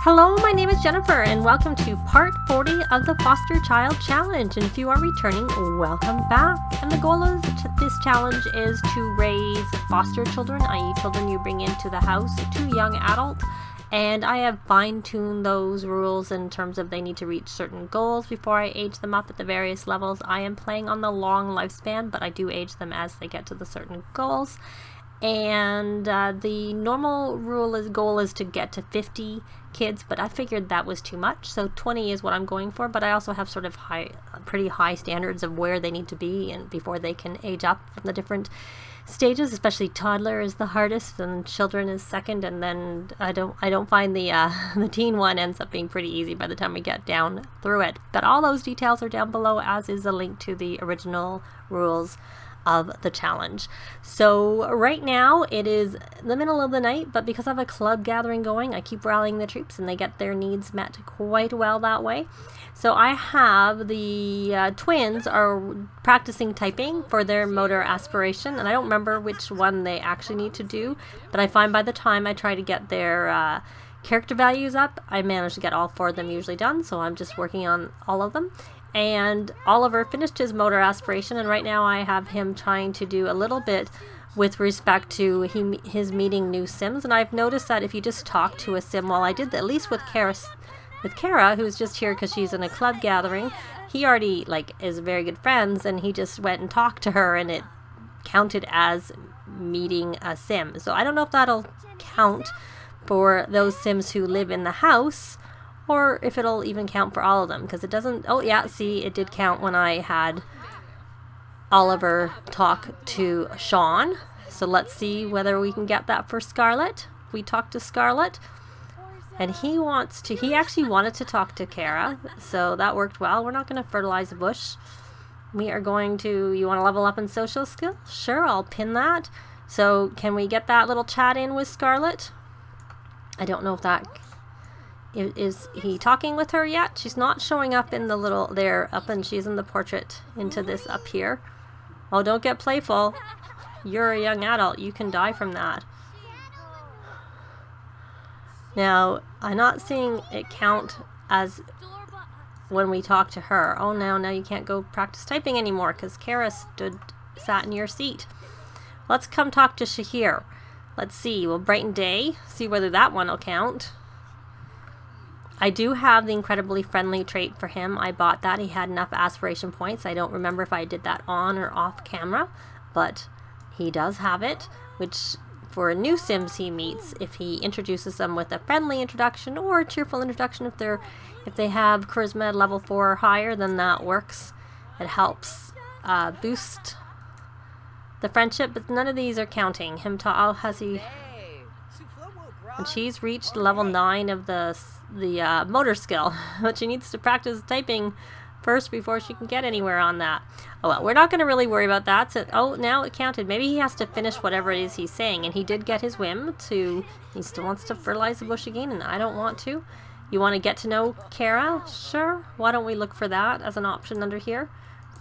Hello, my name is Jennifer, and welcome to part 40 of the Foster Child Challenge. And if you are returning, welcome back. And the goal of this challenge is to raise foster children, i.e. children you bring into the house, to young adult. And I have fine-tuned those rules in terms of they need to reach certain goals before I age them up at the various levels. I am playing on the long lifespan, but I do age them as they get to the certain goals. And the normal goal is to get to 50 kids, but I figured that was too much, so 20 is what I'm going for. But I also have sort of pretty high standards of where they need to be and before they can age up from the different stages. Especially toddler is the hardest, and children is second, and then I don't find the teen one ends up being pretty easy by the time we get down through it. But all those details are down below, as is a link to the original rules of the challenge. So right now it is the middle of the night, but because I have a club gathering going, I keep rallying the troops and they get their needs met quite well that way. So I have the twins are practicing typing for their motor aspiration, and I don't remember which one they actually need to do, but I find by the time I try to get their character values up, I manage to get all 4 of them usually done, so I'm just working on all of them. And Oliver finished his motor aspiration, and right now I have him trying to do a little bit with respect to his meeting new Sims. And I've noticed that if you just talk to a Sim, well, I did at least with Kara, who's just here because she's in a club gathering. He already is very good friends, and he just went and talked to her, and it counted as meeting a Sim. So I don't know if that'll count for those Sims who live in the house, or if it'll even count for all of them, because it doesn't. Oh yeah, see, it did count when I had Oliver talk to Sean. So let's see whether we can get that for Scarlett. We talked to Scarlett, and he actually wanted to talk to Kara, so that worked well. We're not going to fertilize the bush. We are going to, you want to level up in social skills? Sure, I'll pin that. So can we get that little chat in with Scarlett? I don't know if that... Is he talking with her yet? She's not showing up in the little there up, and she's in the portrait into this up here. Oh, don't get playful. You're a young adult. You can die from that. Now, I'm not seeing it count as when we talk to her. Oh, now you can't go practice typing anymore because Kara sat in your seat. Let's come talk to Shahir. Let's see. We'll brighten day. See whether that one will count. I do have the incredibly friendly trait for him. I bought that. He had enough aspiration points. I don't remember if I did that on or off camera, but he does have it, which for new Sims he meets, if he introduces them with a friendly introduction or a cheerful introduction, if they have charisma level 4 or higher, then that works. It helps boost the friendship, but none of these are counting. And she's reached level 9 of the motor skill, but she needs to practice typing first before she can get anywhere on that. Oh well, we're not going to really worry about that. So, oh, now it counted. Maybe he has to finish whatever it is he's saying, and he did get his whim to. He still wants to fertilize the bush again, and I don't want to. You want to get to know Kara? Sure. Why don't we look for that as an option under here?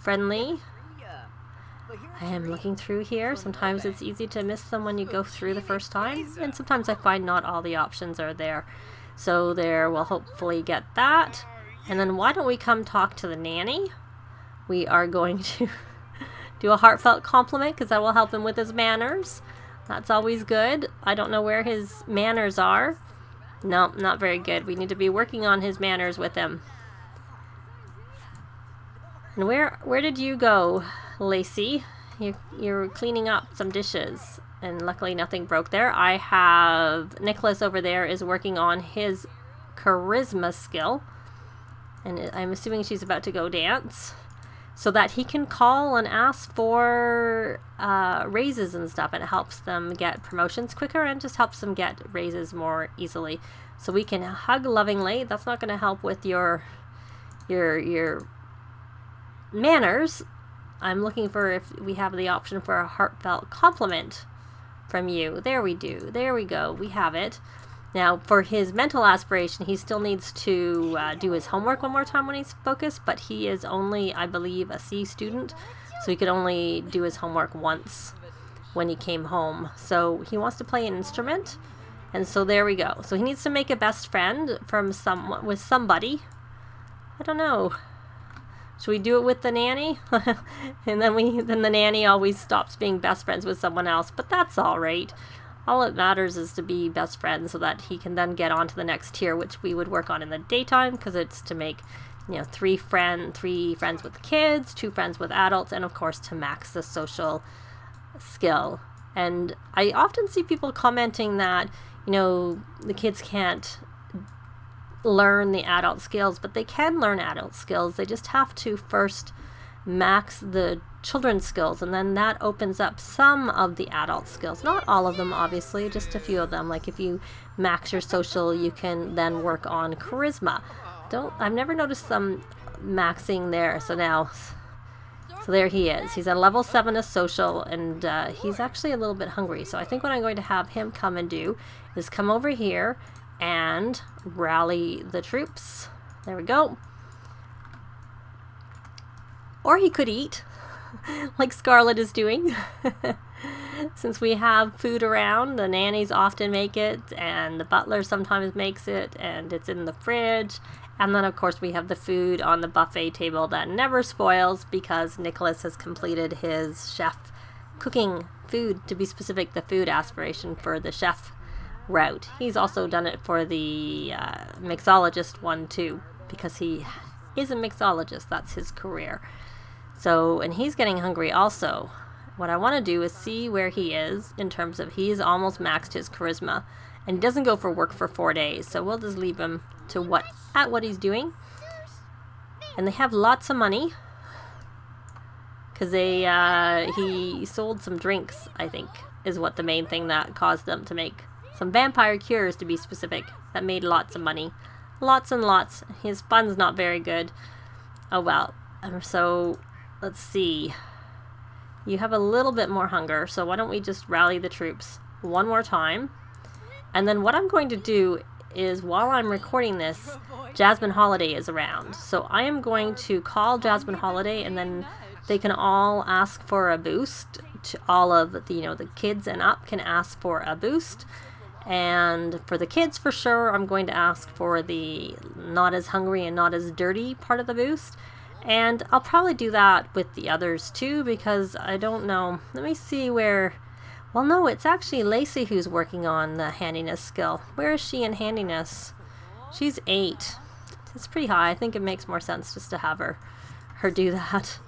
Friendly. I am looking through here. Sometimes it's easy to miss them when you go through the first time, and sometimes I find not all the options are there. So there, we'll hopefully get that. And then why don't we come talk to the nanny? We are going to do a heartfelt compliment because that will help him with his manners. That's always good. I don't know where his manners are. No, not very good. We need to be working on his manners with him. And where did you go, Lacey? You're cleaning up some dishes, and luckily nothing broke there. I have Nicholas over there is working on his charisma skill, and I'm assuming she's about to go dance, so that he can call and ask for raises and stuff, and it helps them get promotions quicker and just helps them get raises more easily. So we can hug lovingly. That's not going to help with your manners. I'm looking for if we have the option for a heartfelt compliment from you. There we do. There we go. We have it. Now, for his mental aspiration, he still needs to do his homework one more time when he's focused, but he is only, I believe, a C student, so he could only do his homework once when he came home. So he wants to play an instrument, And so there we go. So he needs to make a best friend from with somebody. I don't know. Should we do it with the nanny? And then the nanny always stops being best friends with someone else, but that's all right. All it matters is to be best friends so that he can then get on to the next tier, which we would work on in the daytime, because it's to make, you know, 3 friends with kids, 2 friends with adults, and of course to max the social skill. And I often see people commenting that, you know, the kids can't learn the adult skills, but they can learn adult skills. They just have to first max the children's skills, and then that opens up some of the adult skills. Not all of them, obviously, just a few of them. Like if you max your social, you can then work on charisma. I've never noticed them maxing there. So there he is. He's at level 7 of social, and he's actually a little bit hungry. So I think what I'm going to have him come and do is come over here and rally the troops. There we go. Or he could eat, like Scarlett is doing. Since we have food around, the nannies often make it, and the butler sometimes makes it, and it's in the fridge. And then, of course, we have the food on the buffet table that never spoils because Nicholas has completed his chef cooking food, to be specific, the food aspiration for the chef route. He's also done it for the mixologist one, too, because he is a mixologist. That's his career. So, and he's getting hungry also. What I want to do is see where he is in terms of he's almost maxed his charisma, and he doesn't go for work for 4 days. So we'll just leave him to what he's doing. And they have lots of money because he sold some drinks, I think, is what the main thing that caused them to make some vampire cures, to be specific, that made lots of money. Lots and lots. His fun's not very good. Oh well. So let's see. You have a little bit more hunger, so why don't we just rally the troops one more time. And then what I'm going to do is, while I'm recording this, Jasmine Holiday is around. So I am going to call Jasmine Holiday, and then they can all ask for a boost. To all of the, the kids and up can ask for a boost. And for the kids, for sure, I'm going to ask for the not as hungry and not as dirty part of the boost. And I'll probably do that with the others too, because I don't know. Let me see where... Well, no, it's actually Lacey who's working on the handiness skill. Where is she in handiness? She's 8. It's pretty high. I think it makes more sense just to have her do that.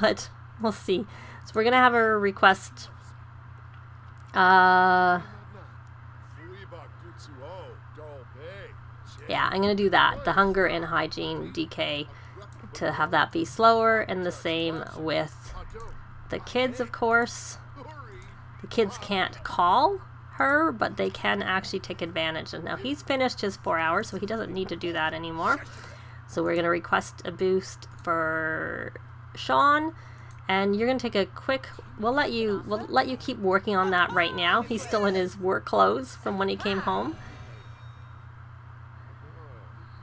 But we'll see. So we're going to have her request... Yeah, I'm going to do that. The hunger and hygiene DK, to have that be slower, and the same with the kids, of course. The kids can't call her, but they can actually take advantage. And now he's finished his 4 hours, so he doesn't need to do that anymore. So we're going to request a boost for Sean, and you're going to take a quick... We'll let you keep working on that right now. He's still in his work clothes from when he came home.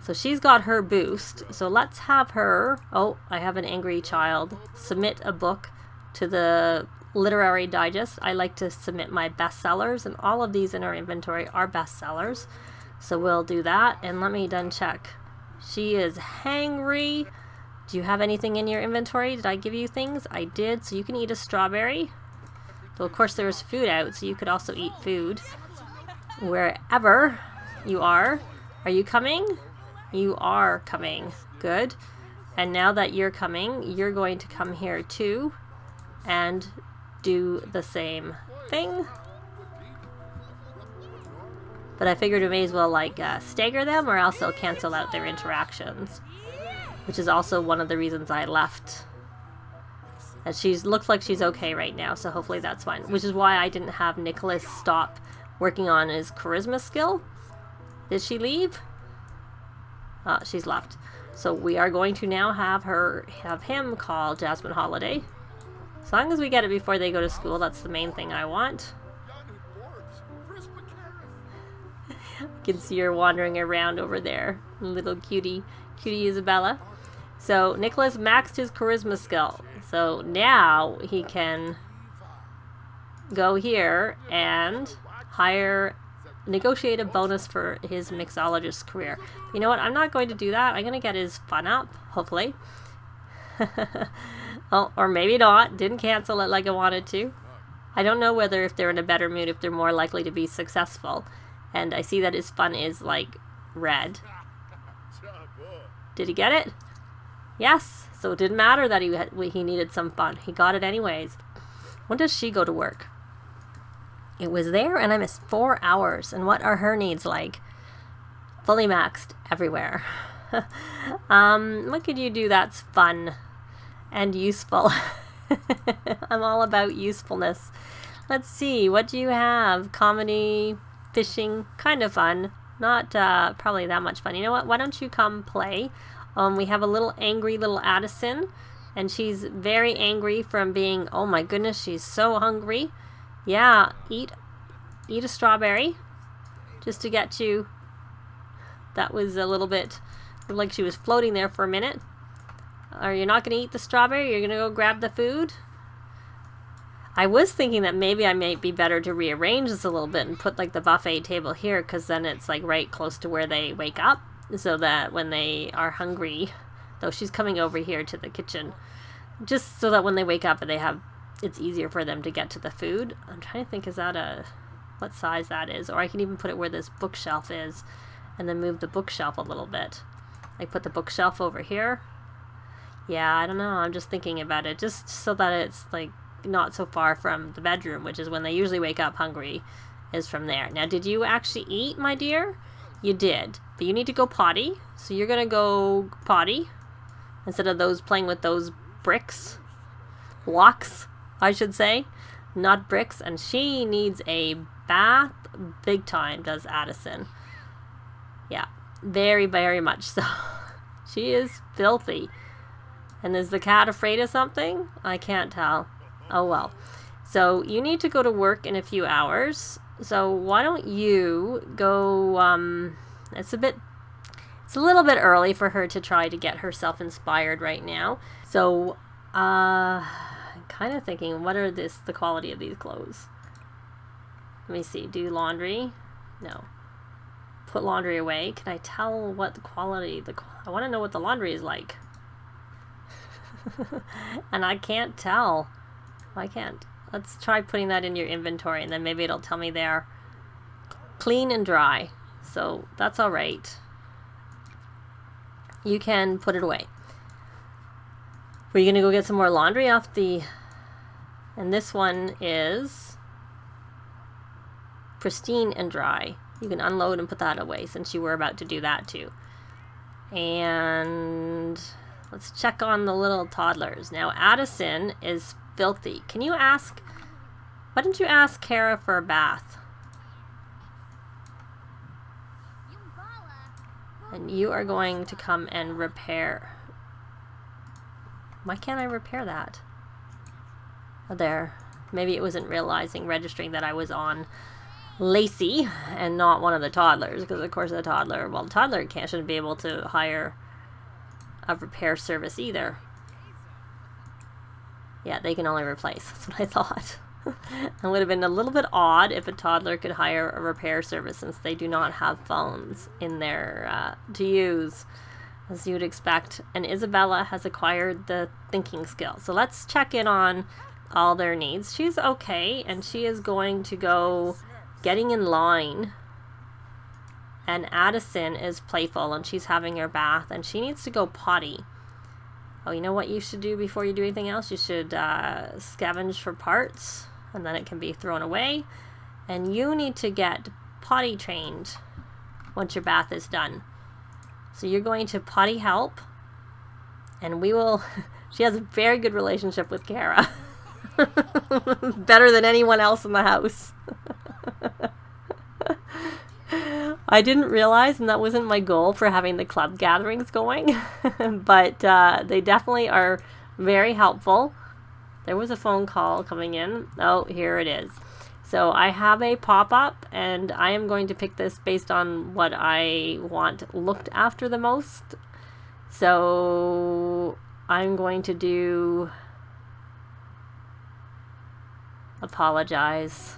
So she's got her boost. So let's have her... Oh, I have an angry child. Submit a book to the Literary Digest. I like to submit my bestsellers, and all of these in our inventory are bestsellers. So we'll do that, and let me then check. She is hangry. Do you have anything in your inventory? Did I give you things? I did. So you can eat a strawberry. So of course there's food out, so you could also eat food wherever you are. Are you coming? You are coming. Good. And now that you're coming, you're going to come here too and do the same thing. But I figured we may as well stagger them, or else they'll cancel out their interactions, which is also one of the reasons I left. And looks like she's okay right now, so hopefully that's fine. Which is why I didn't have Nicholas stop working on his charisma skill. Did she leave? She's left. So we are going to now have him call Jasmine Holiday. As long as we get it before they go to school, that's the main thing I want. I can see her wandering around over there. Little cutie Isabella. So Nicholas maxed his charisma skill. So now he can go here and negotiate a bonus for his mixologist career. You know what? I'm not going to do that. I'm going to get his fun up, hopefully. Oh, or maybe not. Didn't cancel it like I wanted to. I don't know whether if they're in a better mood, if they're more likely to be successful. And I see that his fun is like red. Did he get it? Yes. So it didn't matter that he needed some fun. He got it anyways. When does she go to work? It was there and I missed 4 hours. And what are her needs like? Fully maxed everywhere. What could you do that's fun and useful? I'm all about usefulness. Let's see, what do you have? Comedy, fishing, kind of fun. Not probably that much fun. You know what? Why don't you come play? We have a little angry little Addison, and she's very angry from being, oh my goodness, she's so hungry. Yeah, eat a strawberry just to get you. That was a little bit like she was floating there for a minute. Are you not going to eat the strawberry? You're going to go grab the food? I was thinking that maybe I might be better to rearrange this a little bit and put like the buffet table here, because then it's like right close to where they wake up, so that when they are hungry, though she's coming over here to the kitchen, just so that when they wake up it's easier for them to get to the food. I'm trying to think, is that what size that is? Or I can even put it where this bookshelf is and then move the bookshelf a little bit. Like put the bookshelf over here. Yeah, I don't know. I'm just thinking about it, just so that it's like not so far from the bedroom, which is when they usually wake up hungry, is from there. Now, did you actually eat, my dear? You did, but you need to go potty. So you're going to go potty instead of playing with those blocks, I should say, not bricks. And she needs a bath big time, does Addison. Yeah, very, very much so. She is filthy. And is the cat afraid of something? I can't tell. Oh well. So you need to go to work in a few hours. So why don't you go, it's a little bit early for her to try to get herself inspired right now. So, I'm kind of thinking, what are the quality of these clothes? Let me see. Do laundry? No. Put laundry away. Can I tell what the quality, I want to know what the laundry is like. And I can't tell. I can't. Let's try putting that in your inventory, and then maybe it'll tell me there. Clean and dry. So that's all right. You can put it away. Were you going to go get some more laundry off the... And this one is pristine and dry. You can unload and put that away, since you were about to do that too. And let's check on the little toddlers. Now, Addison is filthy. Can you ask... Why don't you ask Kara for a bath? And you are going to come and repair... Why can't I repair that? Oh, there. Maybe it wasn't registering that I was on Lacey and not one of the toddlers, because of course the toddler shouldn't be able to hire a repair service either. Yeah, they can only replace. That's what I thought. It would have been a little bit odd if a toddler could hire a repair service, since they do not have phones in their to use, as you would expect. And Isabella has acquired the thinking skill. So let's check in on all their needs. She's okay, and she is going to go getting in line. And Addison is playful, and she's having her bath, and she needs to go potty. Oh, you know what you should do before you do anything else? You should scavenge for parts, and then it can be thrown away. And you need to get potty trained once your bath is done. So you're going to potty help, and we will... She has a very good relationship with Kara. Better than anyone else in the house. I didn't realize, and that wasn't my goal for having the club gatherings going, but they definitely are very helpful. There was a phone call coming in. Oh, here it is. So I have a pop-up, and I am going to pick this based on what I want looked after the most. So I'm going to do apologize.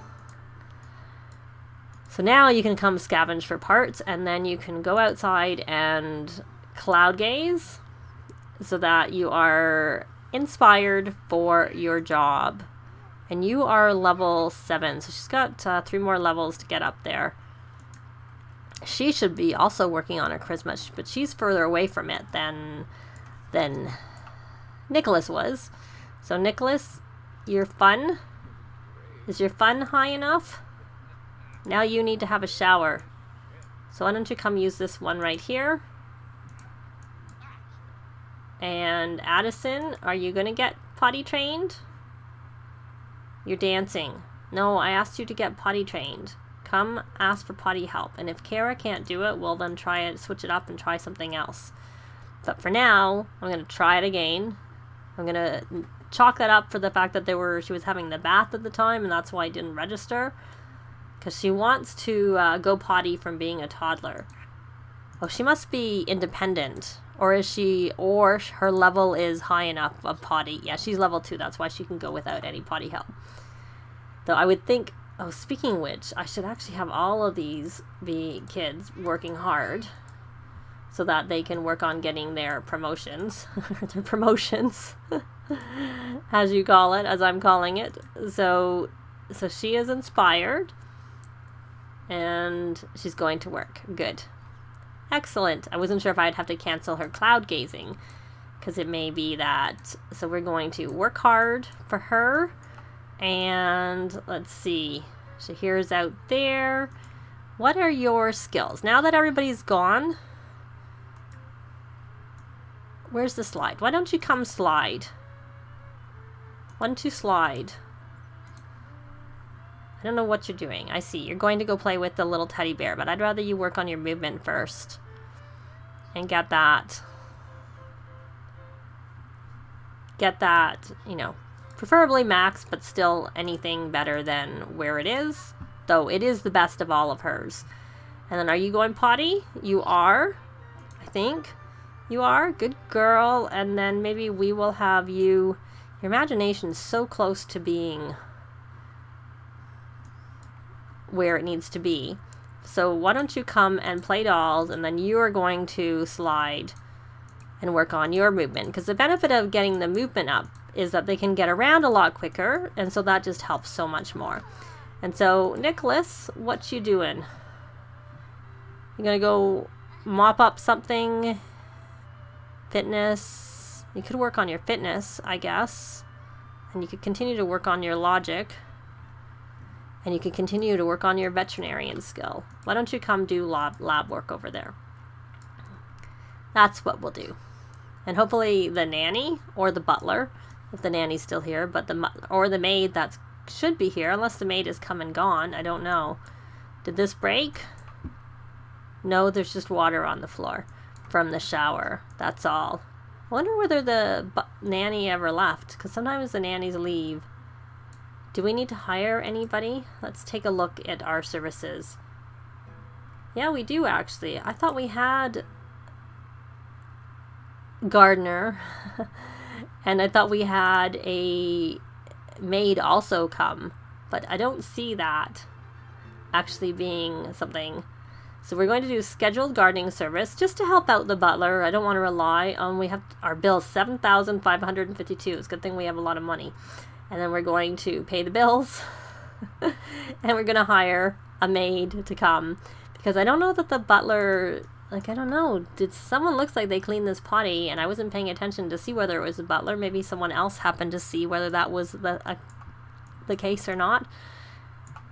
So now you can come scavenge for parts, and then you can go outside and cloud gaze so that you are inspired for your job. And you are level 7, so she's got 3 more levels to get up there. She should be also working on her charisma, but she's further away from it than Nicholas was. So Nicholas, your fun, is your fun high enough? Now you need to have a shower. So why don't you come use this one right here? And Addison, are you going to get potty trained? You're dancing. No, I asked you to get potty trained. Come ask for potty help. And if Kara can't do it, we'll then try it, switch it up and try something else. But for now, I'm going to try it again. I'm going to chalk that up for the fact that she was having the bath at the time, and that's why I didn't register. Because she wants to go potty from being a toddler. Oh, she must be independent. Or her level is high enough of potty. Yeah, she's level 2. That's why she can go without any potty help. Though I would think, oh, speaking of which, I should actually have all of these kids working hard so that they can work on getting their promotions. Their promotions, as you call it, as I'm calling it. So she is inspired. And she's going to work. Good. Excellent. I wasn't sure if I'd have to cancel her cloud gazing, because it may be that. So we're going to work hard for her. And let's see. Shahir's out there. What are your skills? Now that everybody's gone, where's the slide? Why don't you come slide? Why don't you slide? I don't know what you're doing. I see. You're going to go play with the little teddy bear, but I'd rather you work on your movement first. And get that, you know, preferably max, but still anything better than where it is. Though it is the best of all of hers. And then are you going potty? You are. I think. You are. Good girl. And then maybe we will have you. Your imagination's so close to being where it needs to be. So why don't you come and play dolls, and then you are going to slide and work on your movement. Because the benefit of getting the movement up is that they can get around a lot quicker, and so that just helps so much more. And so, Nicholas, what you doing? You're going to go mop up something? Fitness? You could work on your fitness, I guess. And you could continue to work on your logic. And you can continue to work on your veterinarian skill. Why don't you come do lab work over there? That's what we'll do. And hopefully the nanny or the butler, if the nanny's still here, but the maid that should be here, unless the maid is come and gone. I don't know. Did this break? No, there's just water on the floor from the shower. That's all. I wonder whether the nanny ever left, because sometimes the nannies leave. Do we need to hire anybody? Let's take a look at our services. Yeah, we do actually. I thought we had gardener and I thought we had a maid also come, but I don't see that actually being something. So we're going to do scheduled gardening service just to help out the butler. I don't want to rely on, we have our bill $7,552. It's a good thing we have a lot of money. And then we're going to pay the bills and we're going to hire a maid to come, because I don't know that the butler, like, I don't know, did someone looks like they cleaned this potty and I wasn't paying attention to see whether it was a butler. Maybe someone else happened to see whether that was the case or not.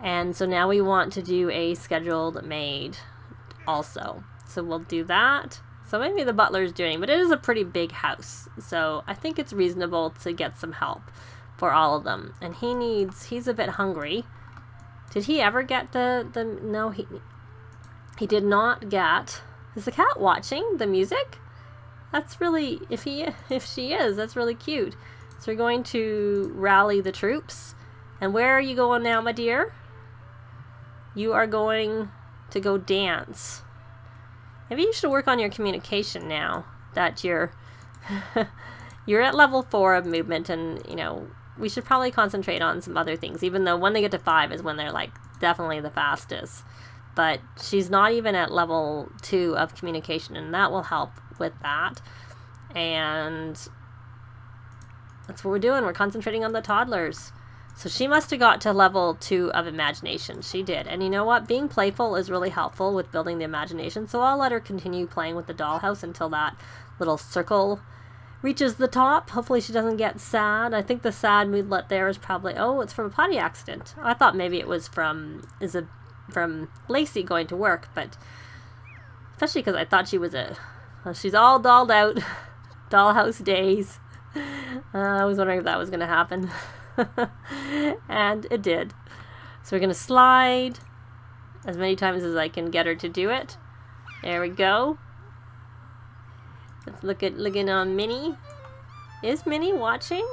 And so now we want to do a scheduled maid also. So we'll do that. So maybe the butler's doing, but it is a pretty big house. So I think it's reasonable to get some help for all of them. And he's a bit hungry. Did he ever get no, he did not get. Is the cat watching the music? That's really, if she is, that's really cute. So we're going to rally the troops. And where are you going now, my dear? You are going to go dance. Maybe you should work on your communication now that you're at level 4 of movement, and you know, we should probably concentrate on some other things, even though when they get to 5 is when they're like definitely the fastest. but she's not even at level 2 of communication, and that will help with that. And that's what we're doing. We're concentrating on the toddlers. So she must have got to level 2 of imagination. She did. And you know what? Being playful is really helpful with building the imagination. So I'll let her continue playing with the dollhouse until that little circle reaches the top. Hopefully she doesn't get sad. I think the sad moodlet there is probably, oh, it's from a potty accident. I thought maybe it was from Lacey going to work, but especially because I thought she was she's all dolled out. Dollhouse days. I was wondering if that was going to happen. And it did. So we're going to slide as many times as I can get her to do it. There we go. Let's looking on Minnie. Is Minnie watching?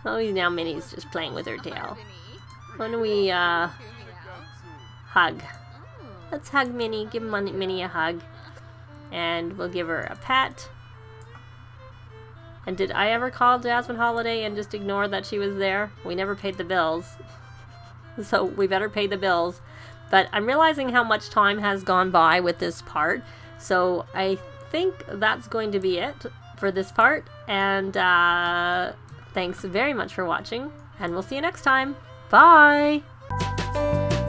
Oh, now Minnie's just playing with her tail. Why don't we hug? Let's hug Minnie. Give Minnie a hug. And we'll give her a pet. And did I ever call Jasmine Holiday and just ignore that she was there? We never paid the bills. So we better pay the bills. But I'm realizing how much time has gone by with this part. So I think that's going to be it for this part. And thanks very much for watching. And we'll see you next time. Bye!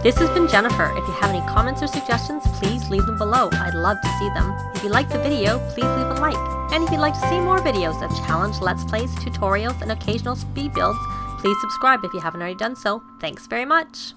This has been Jennifer. If you have any comments or suggestions, please leave them below. I'd love to see them. If you liked the video, please leave a like. And if you'd like to see more videos of challenge, let's plays, tutorials, and occasional speed builds, please subscribe if you haven't already done so. Thanks very much.